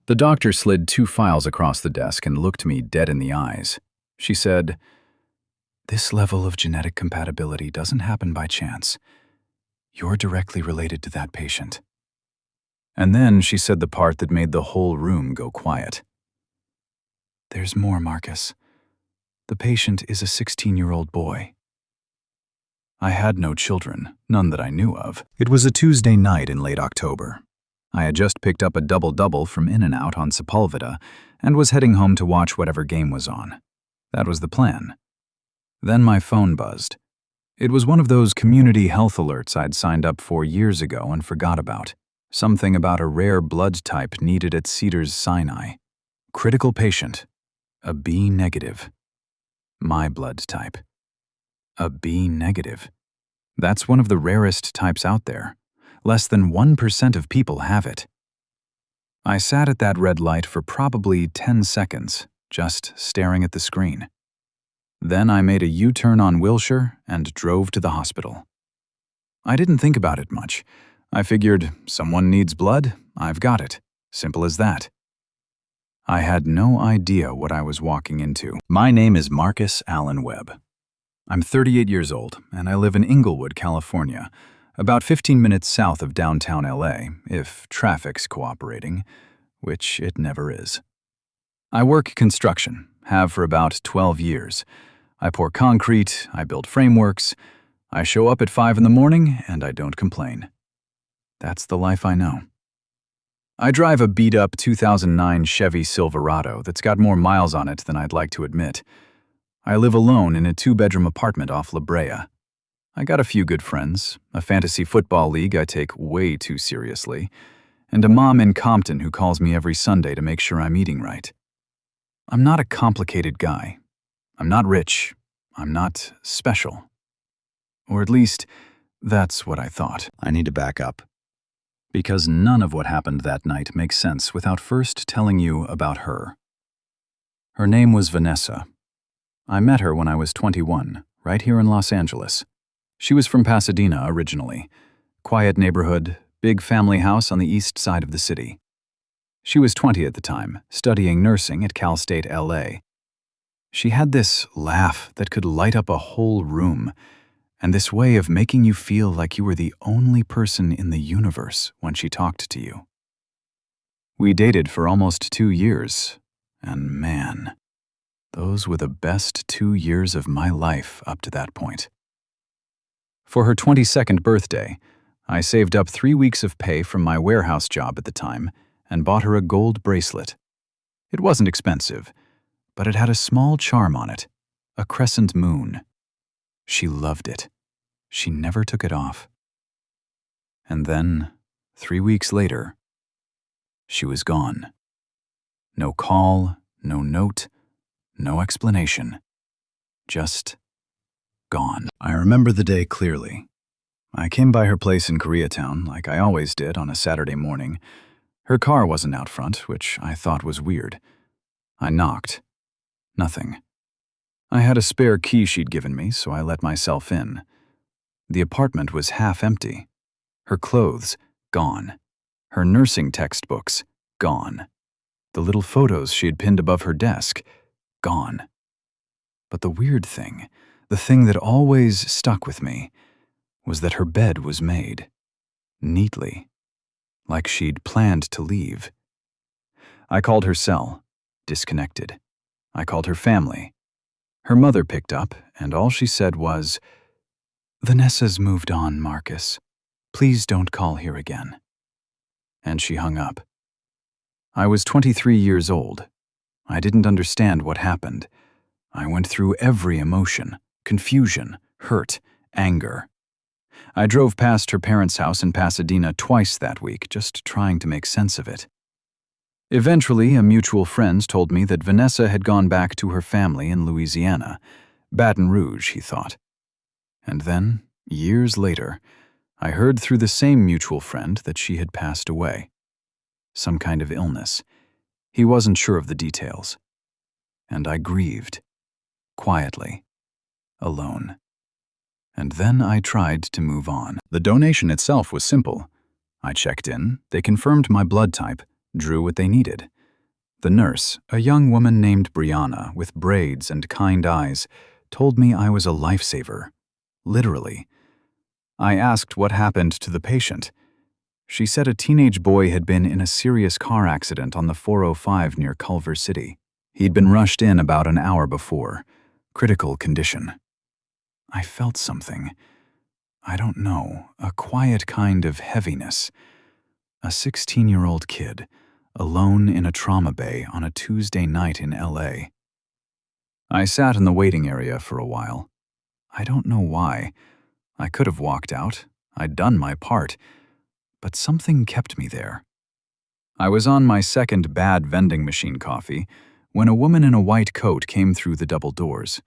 The doctor slid 2 files across the desk and looked me dead in the eyes. She said, "This level of genetic compatibility doesn't happen by chance. You're directly related to that patient." And then she said the part that made the whole room go quiet. "There's more, Marcus. The patient is a 16-year-old boy." I had no children, none that I knew of. It was a Tuesday night in late October. I had just picked up a double-double from In-N-Out on Sepulveda and was heading home to watch whatever game was on. That was the plan. Then my phone buzzed. It was one of those community health alerts I'd signed up for years ago and forgot about. Something about a rare blood type needed at Cedars-Sinai. Critical patient. A B negative. My blood type. A B negative. That's one of the rarest types out there. Less than 1% of people have it. I sat at that red light for probably 10 seconds, just staring at the screen. Then I made a U-turn on Wilshire and drove to the hospital. I didn't think about it much. I figured, someone needs blood, I've got it. Simple as that. I had no idea what I was walking into. My name is Marcus Allen Webb. I'm 38 years old, and I live in Inglewood, California, about 15 minutes south of downtown LA, if traffic's cooperating, which it never is. I work construction, have for about 12 years. I pour concrete, I build frameworks, I show up at 5 in the morning, and I don't complain. That's the life I know. I drive a beat-up 2009 Chevy Silverado that's got more miles on it than I'd like to admit. I live alone in a 2-bedroom apartment off La Brea. I got a few good friends, a fantasy football league I take way too seriously, and a mom in Compton who calls me every Sunday to make sure I'm eating right. I'm not a complicated guy. I'm not rich. I'm not special. Or at least, that's what I thought. I need to back up. Because none of what happened that night makes sense without first telling you about her. Her name was Vanessa. I met her when I was 21, right here in Los Angeles. She was from Pasadena originally. Quiet neighborhood, big family house on the east side of the city. She was 20 at the time, studying nursing at Cal State LA. She had this laugh that could light up a whole room, and this way of making you feel like you were the only person in the universe when she talked to you. We dated for almost 2 years, and man, those were the best 2 years of my life up to that point. For her 22nd birthday, I saved up 3 weeks of pay from my warehouse job at the time and bought her a gold bracelet. It wasn't expensive, but it had a small charm on it, a crescent moon. She loved it. She never took it off. And then, 3 weeks later, she was gone. No call, no note, no explanation. Just gone. I remember the day clearly. I came by her place in Koreatown like I always did on a Saturday morning. Her car wasn't out front, which I thought was weird. I knocked. Nothing. I had a spare key she'd given me, so I let myself in. The apartment was half empty. Her clothes, gone. Her nursing textbooks, gone. The little photos she had pinned above her desk, gone. But the weird thing, the thing that always stuck with me, was that her bed was made. Neatly. Like she'd planned to leave. I called her cell, disconnected. I called her family. Her mother picked up, and all she said was, "Vanessa's moved on, Marcus. Please don't call here again." And she hung up. I was 23 years old. I didn't understand what happened. I went through every emotion, confusion, hurt, anger. I drove past her parents' house in Pasadena twice that week, just trying to make sense of it. Eventually, a mutual friend told me that Vanessa had gone back to her family in Louisiana. Baton Rouge, he thought. And then, years later, I heard through the same mutual friend that she had passed away. Some kind of illness. He wasn't sure of the details. And I grieved. Quietly. Alone. And then I tried to move on. The donation itself was simple. I checked in, they confirmed my blood type, drew what they needed. The nurse, a young woman named Brianna with braids and kind eyes, told me I was a lifesaver. Literally. I asked what happened to the patient. She said a teenage boy had been in a serious car accident on the 405 near Culver City. He'd been rushed in about an hour before. Critical condition. I felt something. I don't know, a quiet kind of heaviness. A 16-year-old kid, alone in a trauma bay on a Tuesday night in LA. I sat in the waiting area for a while. I don't know why. I could have walked out. I'd done my part. But something kept me there. I was on my second bad vending machine coffee when a woman in a white coat came through the double doors.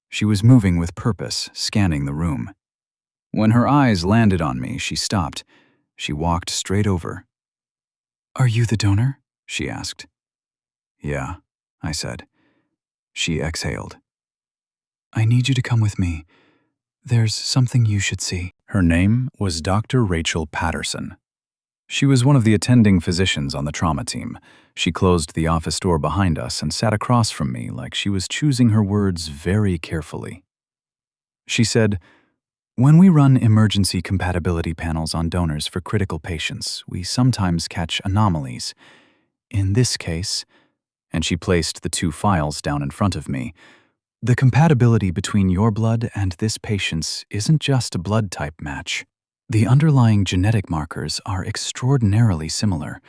She was moving with purpose, scanning the room. When her eyes landed on me, she stopped. She walked straight over. "Are you the donor?" she asked. "Yeah," I said. She exhaled. "I need you to come with me. There's something you should see." Her name was Dr. Rachel Patterson. She was one of the attending physicians on the trauma team. She closed the office door behind us and sat across from me like she was choosing her words very carefully. She said, "When we run emergency compatibility panels on donors for critical patients, we sometimes catch anomalies. In this case," and she placed the 2 files down in front of me, "the compatibility between your blood and this patient's isn't just a blood type match. The underlying genetic markers are extraordinarily similar,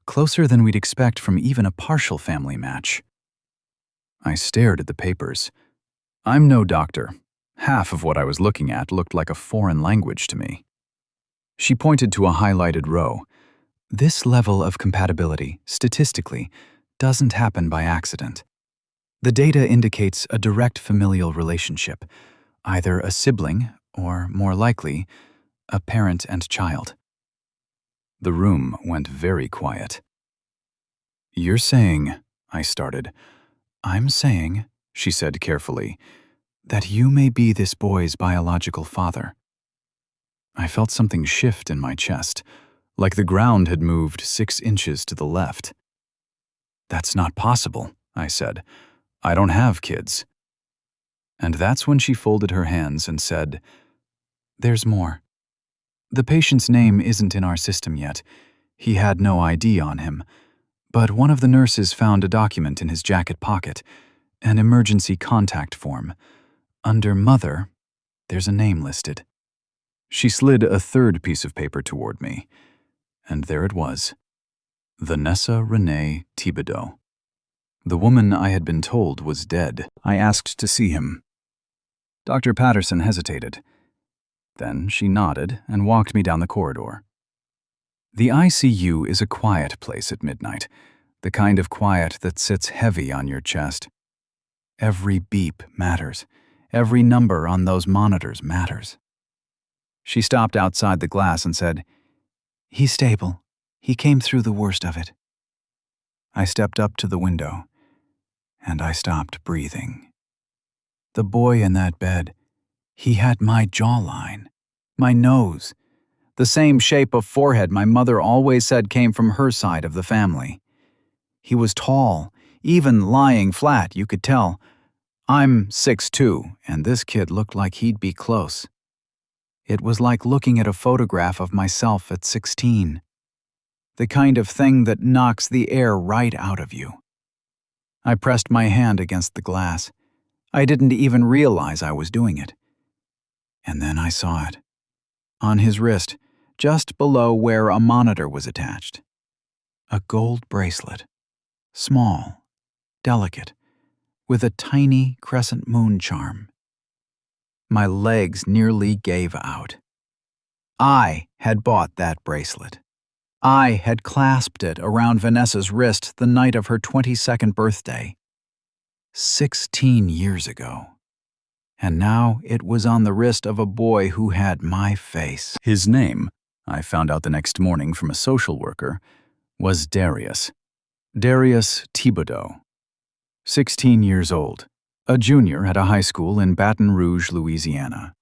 closer than we'd expect from even a partial family match." I stared at the papers. I'm no doctor. Half of what I was looking at looked like a foreign language to me. She pointed to a highlighted row. "This level of compatibility, statistically, doesn't happen by accident. The data indicates a direct familial relationship, either a sibling or, more likely, a parent and child." The room went very quiet. "You're saying," I started. "I'm saying," she said carefully, "that you may be this boy's biological father." I felt something shift in my chest, like the ground had moved 6 inches to the left. "That's not possible," I said. "I don't have kids." And that's when she folded her hands and said, "There's more. The patient's name isn't in our system yet. He had no ID on him. But one of the nurses found a document in his jacket pocket, an emergency contact form. Under Mother, there's a name listed." She slid a 3rd piece of paper toward me, and there it was. Vanessa Renee Thibodeau. The woman I had been told was dead. I asked to see him. Dr. Patterson hesitated. Then she nodded and walked me down the corridor. The ICU is a quiet place at midnight, the kind of quiet that sits heavy on your chest. Every beep matters. Every number on those monitors matters. She stopped outside the glass and said, "He's stable. He came through the worst of it." I stepped up to the window, and I stopped breathing. The boy in that bed, he had my jawline, my nose, the same shape of forehead my mother always said came from her side of the family. He was tall, even lying flat, you could tell. I'm 6'2", and this kid looked like he'd be close. It was like looking at a photograph of myself at 16. The kind of thing that knocks the air right out of you. I pressed my hand against the glass. I didn't even realize I was doing it. And then I saw it. On his wrist, just below where a monitor was attached. A gold bracelet. Small, delicate, with a tiny crescent moon charm. My legs nearly gave out. I had bought that bracelet. I had clasped it around Vanessa's wrist the night of her 22nd birthday. 16 years ago. And now it was on the wrist of a boy who had my face. His name, I found out the next morning from a social worker, was Darius. Darius Thibodeau. 16 years old, a junior at a high school in Baton Rouge, Louisiana.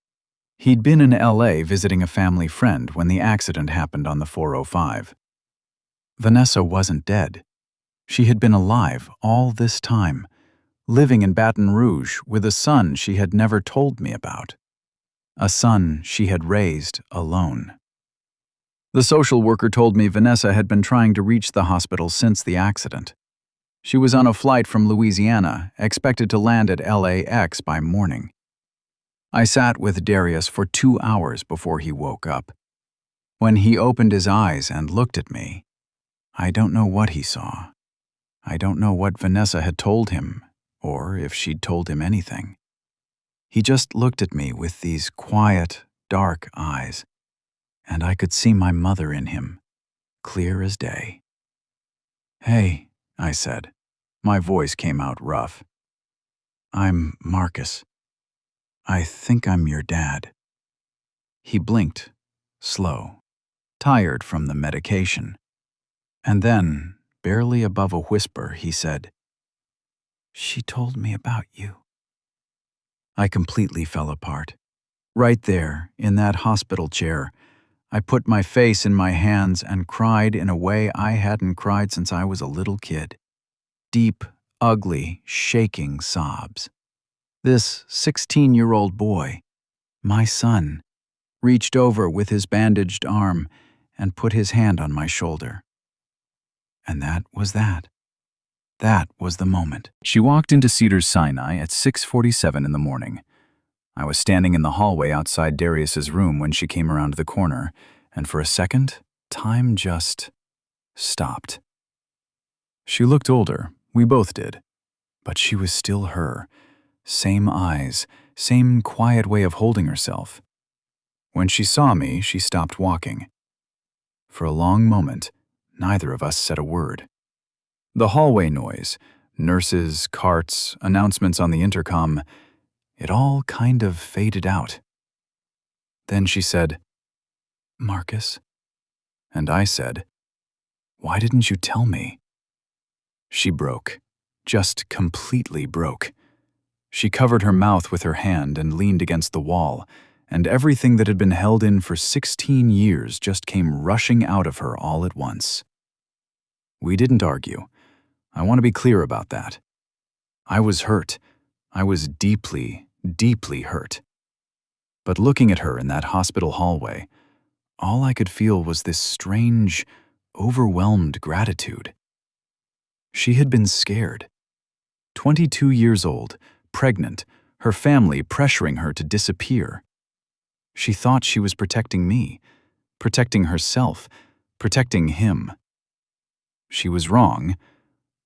He'd been in LA visiting a family friend when the accident happened on the 405. Vanessa wasn't dead. She had been alive all this time, living in Baton Rouge with a son she had never told me about. A son she had raised alone. The social worker told me Vanessa had been trying to reach the hospital since the accident. She was on a flight from Louisiana, expected to land at LAX by morning. I sat with Darius for 2 hours before he woke up. When he opened his eyes and looked at me, I don't know what he saw. I don't know what Vanessa had told him, or if she'd told him anything. He just looked at me with these quiet, dark eyes, and I could see my mother in him, clear as day. "Hey," I said. My voice came out rough. "I'm Marcus. I think I'm your dad." He blinked, slow, tired from the medication. And then, barely above a whisper, he said, "She told me about you." I completely fell apart. Right there, in that hospital chair, I put my face in my hands and cried in a way I hadn't cried since I was a little kid. Deep, ugly, shaking sobs. This 16-year-old boy, my son, reached over with his bandaged arm and put his hand on my shoulder. And that was that. That was the moment. She walked into Cedars-Sinai at 6:47 in the morning. I was standing in the hallway outside Darius's room when she came around the corner, and for a second, time just stopped. She looked older, we both did, but she was still her. Same eyes, same quiet way of holding herself. When she saw me, she stopped walking. For a long moment, neither of us said a word. The hallway noise, nurses, carts, announcements on the intercom, it all kind of faded out. Then she said, "Marcus?" And I said, "Why didn't you tell me?" She broke, just completely broke. She covered her mouth with her hand and leaned against the wall, and everything that had been held in for 16 years just came rushing out of her all at once. We didn't argue. I want to be clear about that. I was hurt. I was deeply, deeply hurt. But looking at her in that hospital hallway, all I could feel was this strange, overwhelmed gratitude. She had been scared. 22 years old, pregnant, her family pressuring her to disappear. She thought she was protecting me, protecting herself, protecting him. She was wrong,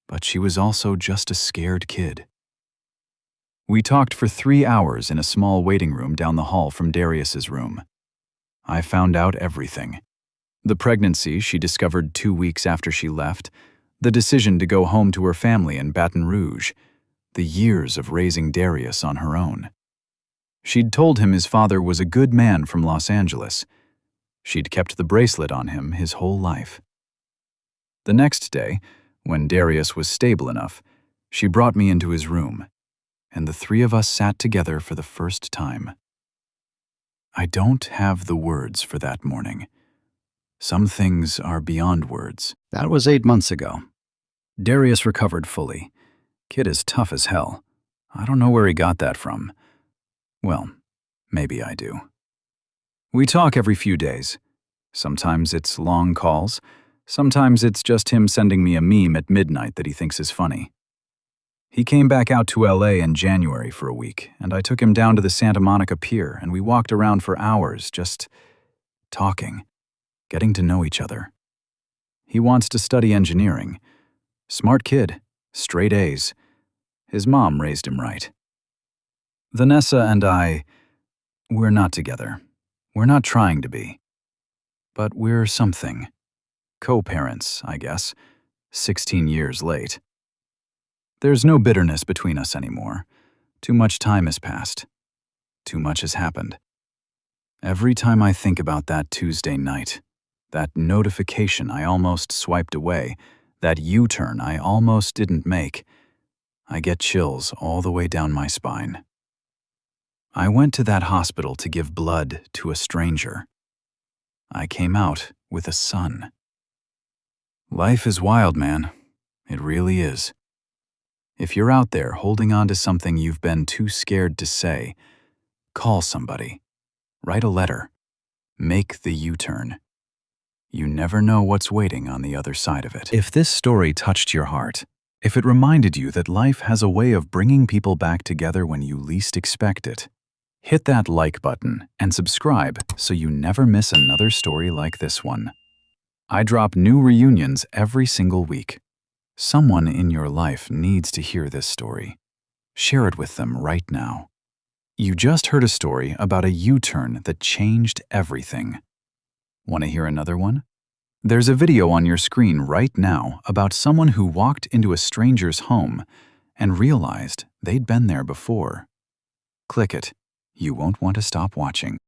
but she was also just a scared kid. We talked for 3 hours in a small waiting room down the hall from Darius's room. I found out everything. The pregnancy she discovered 2 weeks after she left, the decision to go home to her family in Baton Rouge, the years of raising Darius on her own. She'd told him his father was a good man from Los Angeles. She'd kept the bracelet on him his whole life. The next day, when Darius was stable enough, she brought me into his room, and the three of us sat together for the first time. I don't have the words for that morning. Some things are beyond words. That was 8 months ago. Darius recovered fully. Kid is tough as hell. I don't know where he got that from. Well, maybe I do. We talk every few days. Sometimes it's long calls. Sometimes it's just him sending me a meme at midnight that he thinks is funny. He came back out to LA in January for a week, and I took him down to the Santa Monica Pier, and we walked around for hours just talking, getting to know each other. He wants to study engineering. Smart kid, straight A's. His mom raised him right. Vanessa and we're not together. We're not trying to be. But we're something. Co-parents, I guess, 16 years late. There's no bitterness between us anymore. Too much time has passed. Too much has happened. Every time I think about that Tuesday night, that notification I almost swiped away, that U-turn I almost didn't make, I get chills all the way down my spine. I went to that hospital to give blood to a stranger. I came out with a son. Life is wild, man. It really is. If you're out there holding on to something you've been too scared to say, call somebody. Write a letter. Make the U-turn. You never know what's waiting on the other side of it. If this story touched your heart, if it reminded you that life has a way of bringing people back together when you least expect it, hit that like button and subscribe so you never miss another story like this one. I drop new reunions every single week. Someone in your life needs to hear this story. Share it with them right now. You just heard a story about a U-turn that changed everything. Want to hear another one? There's a video on your screen right now about someone who walked into a stranger's home and realized they'd been there before. Click it. You won't want to stop watching.